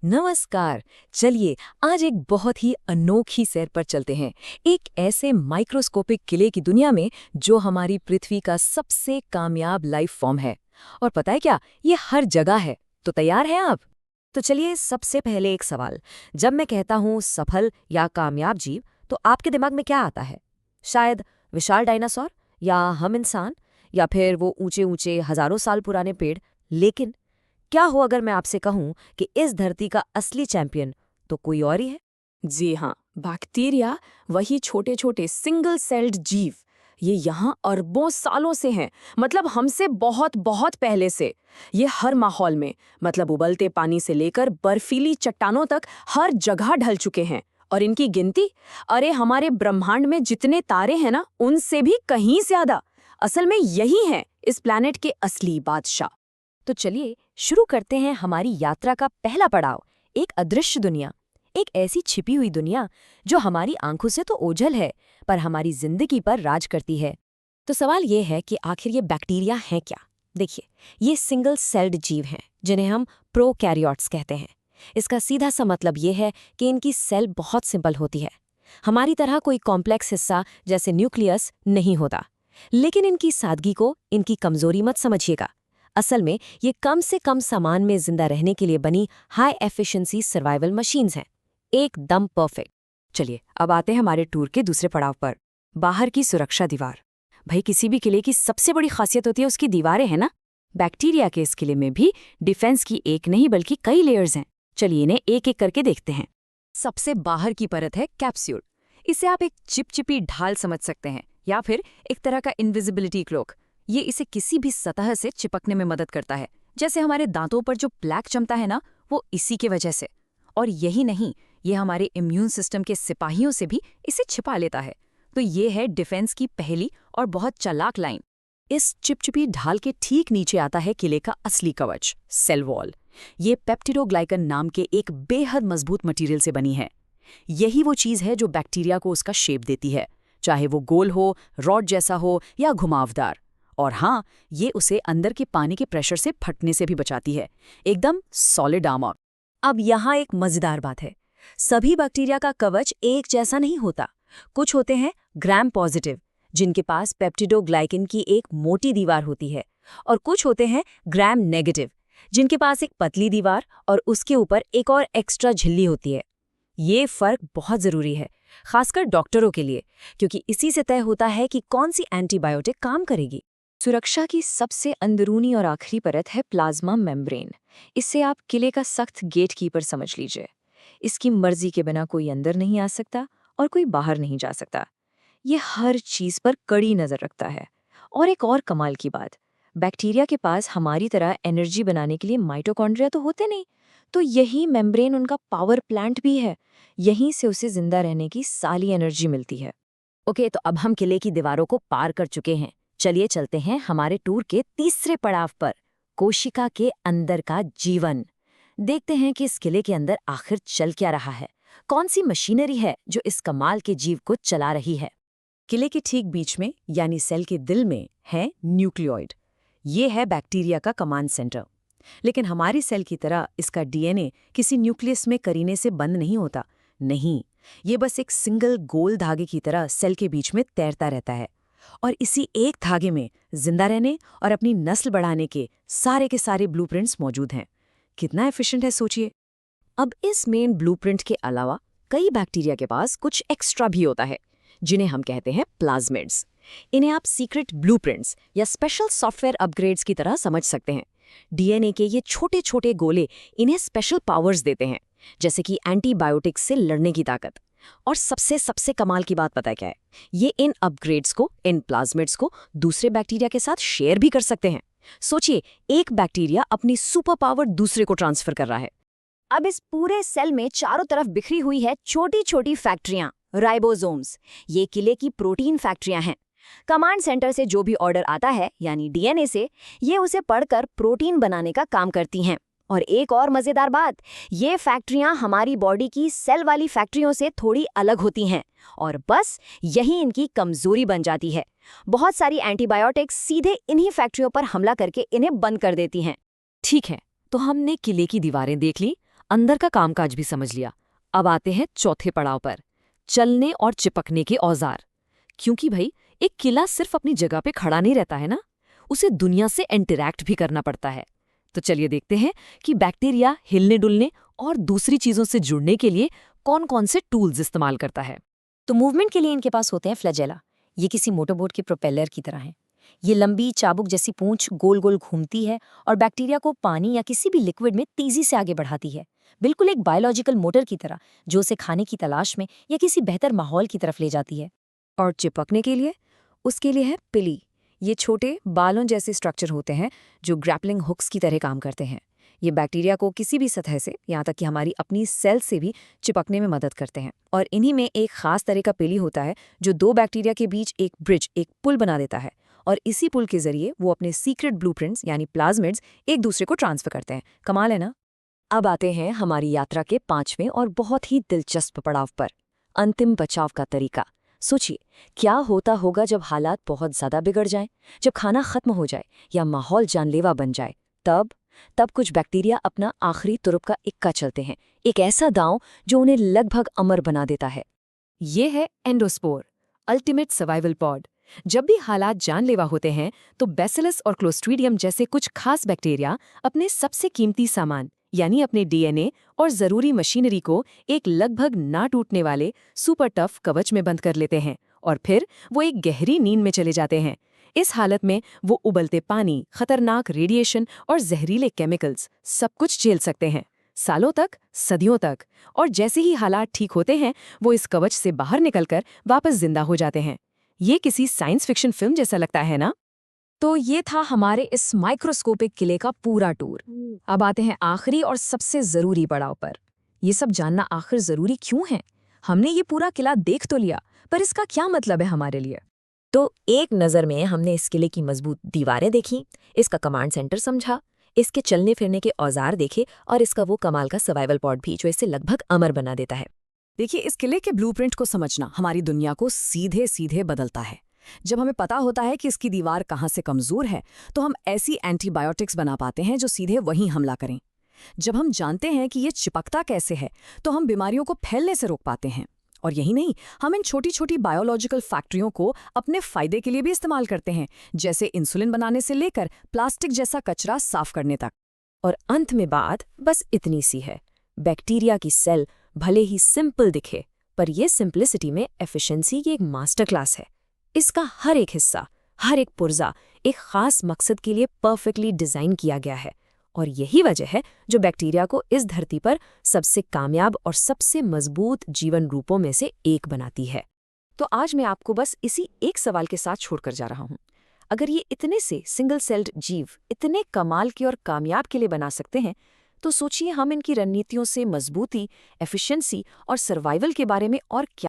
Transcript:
नमस्कार। चलिए आज एक बहुत ही अनोखी सैर पर चलते हैं, एक ऐसे माइक्रोस्कोपिक किले की दुनिया में जो हमारी पृथ्वी का सबसे कामयाब लाइफ फॉर्म है। और पता है क्या, ये हर जगह है। तो तैयार हैं आप? तो चलिए सबसे पहले एक सवाल। जब मैं कहता हूँ सफल या कामयाब जीव, तो आपके दिमाग में क्या आता है? शायद विशाल डायनासोर, या हम इंसान, या फिर वो ऊंचे ऊंचे हजारों साल पुराने पेड़। लेकिन क्या हो अगर मैं आपसे कहूं कि इस धरती का असली चैंपियन तो कोई और ही है? जी हाँ, बैक्टीरिया, वही छोटे छोटे सिंगल सेल्ड जीव। ये यहाँ अरबों सालों से हैं, मतलब हमसे बहुत बहुत पहले से। ये हर माहौल में, मतलब उबलते पानी से लेकर बर्फीली चट्टानों तक हर जगह ढल चुके हैं। और इनकी गिनती, अरे हमारे ब्रह्मांड में जितने तारे हैं ना, उनसे भी कहीं ज्यादा। असल में यही है इस प्लैनेट के असली बादशाह। तो चलिए शुरू करते हैं हमारी यात्रा का पहला पड़ाव, एक अदृश्य दुनिया। एक ऐसी छिपी हुई दुनिया जो हमारी आंखों से तो ओझल है, पर हमारी जिंदगी पर राज करती है। तो सवाल ये है कि आखिर ये बैक्टीरिया हैं क्या? देखिए, ये सिंगल सेल्ड जीव हैं जिन्हें हम प्रोकैरियोट्स कहते हैं। इसका सीधा सा मतलब ये है कि इनकी सेल बहुत सिंपल होती है। हमारी तरह कोई कॉम्प्लेक्स हिस्सा जैसे न्यूक्लियस नहीं होता। लेकिन इनकी सादगी को इनकी कमजोरी मत समझिएगा। असल में ये कम से कम सामान में जिंदा रहने के लिए बनी हाई एफिशिएंसी सर्वाइवल मशीन्स हैं, एकदम परफेक्ट। चलिए अब आते हैं हमारे टूर के दूसरे पड़ाव पर, बाहर की सुरक्षा दीवार। भाई किसी भी किले की सबसे बड़ी खासियत होती है उसकी दीवारें, है ना? बैक्टीरिया के इस किले में भी डिफेंस की एक नहीं बल्कि कई लेयर्स हैं। चलिए इन्हें एक एक करके देखते हैं। सबसे बाहर की परत है कैप्सूल। इसे आप एक चिपचिपी ढाल समझ सकते हैं, या फिर एक तरह का इनविजिबिलिटी क्लोक। ये इसे किसी भी सतह से चिपकने में मदद करता है। जैसे हमारे दांतों पर जो ब्लैक चमकता है ना, वो इसी की वजह से। और यही नहीं, ये हमारे इम्यून सिस्टम के सिपाहियों से भी इसे छिपा लेता है। तो ये है डिफेंस की पहली और बहुत चालाक लाइन। इस चिपचिपी ढाल के ठीक नीचे आता है किले का असली कवच, सेल वॉल। ये पेप्टिडोग्लाइकन नाम के एक बेहद मजबूत मटेरियल से बनी है। यही वो चीज़ है जो बैक्टीरिया को उसका शेप देती है, चाहे वो गोल हो, रॉड जैसा हो या घुमावदार। और हाँ, ये उसे अंदर के पानी के प्रेशर से फटने से भी बचाती है, एकदम सॉलिड आर्मर। अब यहाँ एक मजेदार बात है, सभी बैक्टीरिया का कवच एक जैसा नहीं होता। कुछ होते हैं ग्राम पॉजिटिव, जिनके पास पेप्टिडोग्लाइकन की एक मोटी दीवार होती है, और कुछ होते हैं ग्राम नेगेटिव, जिनके पास एक पतली दीवार और उसके ऊपर एक और एक्स्ट्रा झिल्ली होती है। ये फर्क बहुत जरूरी है, खासकर डॉक्टरों के लिए, क्योंकि इसी से तय होता है कि कौन सी एंटीबायोटिक काम करेगी। सुरक्षा की सबसे अंदरूनी और आखिरी परत है प्लाज्मा मेम्ब्रेन। इससे आप किले का सख्त गेटकीपर समझ लीजिए। इसकी मर्जी के बिना कोई अंदर नहीं आ सकता और कोई बाहर नहीं जा सकता। ये हर चीज पर कड़ी नजर रखता है। और एक और कमाल की बात, बैक्टीरिया के पास हमारी तरह एनर्जी बनाने के लिए माइटोकॉन्ड्रिया तो होते नहीं, तो यही मेम्ब्रेन उनका पावर प्लांट भी है। यहीं से उसे जिंदा रहने की सारी एनर्जी मिलती है। ओके, तो अब हम किले की दीवारों को पार कर चुके हैं। चलिए चलते हैं हमारे टूर के तीसरे पड़ाव पर, कोशिका के अंदर का जीवन। देखते हैं कि इस किले के अंदर आखिर चल क्या रहा है, कौन सी मशीनरी है जो इस कमाल के जीव को चला रही है। किले के ठीक बीच में, यानी सेल के दिल में, है न्यूक्लियोइड। ये है बैक्टीरिया का कमांड सेंटर। लेकिन हमारी सेल की तरह इसका डीएनए किसी न्यूक्लियस में करीने से बंद नहीं होता। नहीं, ये बस एक सिंगल गोल धागे की तरह सेल के बीच में तैरता रहता है। और इसी एक धागे में जिंदा रहने और अपनी नस्ल बढ़ाने के सारे ब्लूप्रिंट्स मौजूद हैं। कितना एफिशिएंट है सोचिए। अब इस मेन ब्लूप्रिंट के अलावा कई बैक्टीरिया के पास कुछ एक्स्ट्रा भी होता है, जिन्हें हम कहते हैं प्लाज्मिड्स। इन्हें आप सीक्रेट ब्लूप्रिंट्स या स्पेशल सॉफ्टवेयर अपग्रेड्स की तरह समझ सकते हैं। डीएनए के ये छोटे छोटे गोले इन्हें स्पेशल पावर्स देते हैं, जैसे कि एंटीबायोटिक्स से लड़ने की ताकत। और सबसे सबसे कमाल की बात पता है क्या है? ये इन अपग्रेड्स को, इन प्लाज्मिड्स को दूसरे बैक्टीरिया के साथ शेयर भी कर सकते हैं। सोचिए, एक बैक्टीरिया अपनी सुपर पावर दूसरे को ट्रांसफर कर रहा है। अब इस पूरे सेल में चारों तरफ बिखरी हुई है छोटी छोटी फैक्ट्रियां, राइबोसोम्स। ये किले की प्रोटीन फैक्ट्रियां हैं। कमांड सेंटर से जो भी ऑर्डर आता है, यानी डीएनए से, ये उसे पढ़कर प्रोटीन बनाने का काम करती हैं। और एक और मजेदार बात, ये फैक्ट्रियां हमारी बॉडी की सेल वाली फैक्ट्रियों से थोड़ी अलग होती हैं, और बस यही इनकी कमजोरी बन जाती है। बहुत सारी एंटीबायोटिक्स सीधे इन्हीं फैक्ट्रियों पर हमला करके इन्हें बंद कर देती हैं। ठीक है, तो हमने किले की दीवारें देख ली। अंदर का कामकाज भी समझ लिया। अब आते हैं चौथे पड़ाव पर, चलने और चिपकने के औजार। क्योंकि भाई एक किला सिर्फ अपनी जगह पे खड़ा नहीं रहता है ना, उसे दुनिया से इंटरैक्ट भी करना पड़ता है। तो चलिए देखते हैं कि बैक्टीरिया हिलने डुलने और दूसरी चीजों से जुड़ने के लिए कौन कौन से टूल्स इस्तेमाल करता है। तो मूवमेंट के लिए इनके पास होते हैं फ्लैजेला। ये किसी मोटरबोट के प्रोपेलर की तरह है। ये लंबी चाबुक जैसी पूंछ गोल गोल घूमती है और बैक्टीरिया को पानी या किसी भी लिक्विड में तेजी से आगे बढ़ाती है, बिल्कुल एक बायोलॉजिकल मोटर की तरह, जो उसे खाने की तलाश में या किसी बेहतर माहौल की तरफ ले जाती है। और चिपकने के लिए? उसके लिए है पिली। ये छोटे बालों जैसे स्ट्रक्चर होते हैं जो ग्रैपलिंग हुक्स की तरह काम करते हैं। ये बैक्टीरिया को किसी भी सतह से, यहाँ तक कि हमारी अपनी सेल से भी चिपकने में मदद करते हैं। और इन्हीं में एक खास तरह का पिली होता है जो दो बैक्टीरिया के बीच एक ब्रिज, एक पुल बना देता है। और इसी पुल के जरिए वो अपने सीक्रेट ब्लूप्रिंट्स यानी प्लाज्मिड्स एक दूसरे को ट्रांसफर करते हैं। कमाल है ना? अब आते हैं हमारी यात्रा के 5वें और बहुत ही दिलचस्प पड़ाव पर, अंतिम बचाव का तरीका। सोचिए, क्या होता होगा जब हालात बहुत ज्यादा बिगड़ जाएं, जब खाना खत्म हो जाए या माहौल जानलेवा बन जाए। तब कुछ बैक्टीरिया अपना आखिरी तुरुप का इक्का चलते हैं, एक ऐसा दांव जो उन्हें लगभग अमर बना देता है। ये है एंडोस्पोर, अल्टीमेट सर्वाइवल पॉड। जब भी हालात जानलेवा होते हैं तो बैसिलस और क्लोस्ट्रीडियम जैसे कुछ खास बैक्टीरिया अपने सबसे कीमती सामान यानी अपने डीएनए और जरूरी मशीनरी को एक लगभग ना टूटने वाले सुपर टफ कवच में बंद कर लेते हैं और फिर वो एक गहरी नींद में चले जाते हैं। इस हालत में वो उबलते पानी, खतरनाक रेडिएशन और जहरीले केमिकल्स सब कुछ झेल सकते हैं, सालों तक, सदियों तक। और जैसे ही हालात ठीक होते हैं वो इस कवच से बाहर निकलकर वापस जिंदा हो जाते हैं। ये किसी साइंस फिक्शन फिल्म जैसा लगता है ना? तो ये था हमारे इस माइक्रोस्कोपिक किले का पूरा टूर। अब आते हैं आखिरी और सबसे जरूरी पड़ाव पर। ये सब जानना आखिर जरूरी क्यों है? हमने ये पूरा किला देख तो लिया, पर इसका क्या मतलब है हमारे लिए? तो एक नज़र में हमने इस किले की मजबूत दीवारें देखी, इसका कमांड सेंटर समझा, इसके चलने फिरने के औजार देखे और इसका वो कमाल का सर्वाइवल पॉड भी जो इसे लगभग अमर बना देता है। देखिए, इस किले के ब्लूप्रिंट को समझना हमारी दुनिया को सीधे सीधे बदलता है। जब हमें पता होता है कि इसकी दीवार कहाँ से कमज़ोर है तो हम ऐसी एंटीबायोटिक्स बना पाते हैं जो सीधे वहीं हमला करें। जब हम जानते हैं कि ये चिपकता कैसे है तो हम बीमारियों को फैलने से रोक पाते हैं। और यही नहीं, हम इन छोटी छोटी बायोलॉजिकल फैक्ट्रियों को अपने फायदे के लिए भी इस्तेमाल करते हैं, जैसे इंसुलिन बनाने से लेकर प्लास्टिक जैसा कचरा साफ करने तक। और अंत में बात बस इतनी सी है, बैक्टीरिया की सेल भले ही सिंपल दिखे, पर यह सिंप्लिसिटी में एफिशिएंसी की एक मास्टर क्लास है। इसका हर एक हिस्सा, हर एक पुर्जा एक खास मकसद के लिए परफेक्टली डिज़ाइन किया गया है। और यही वजह है जो बैक्टीरिया को इस धरती पर सबसे कामयाब और सबसे मजबूत जीवन रूपों में से एक बनाती है। तो आज मैं आपको बस इसी एक सवाल के साथ छोड़कर जा रहा हूँ। अगर ये इतने से सिंगल सेल्ड जीव इतने कमाल के और कामयाब के लिए बना सकते हैं, तो सोचिए हम इनकी रणनीतियों से मजबूती, एफिशिएंसी और सर्वाइवल के बारे में और क्या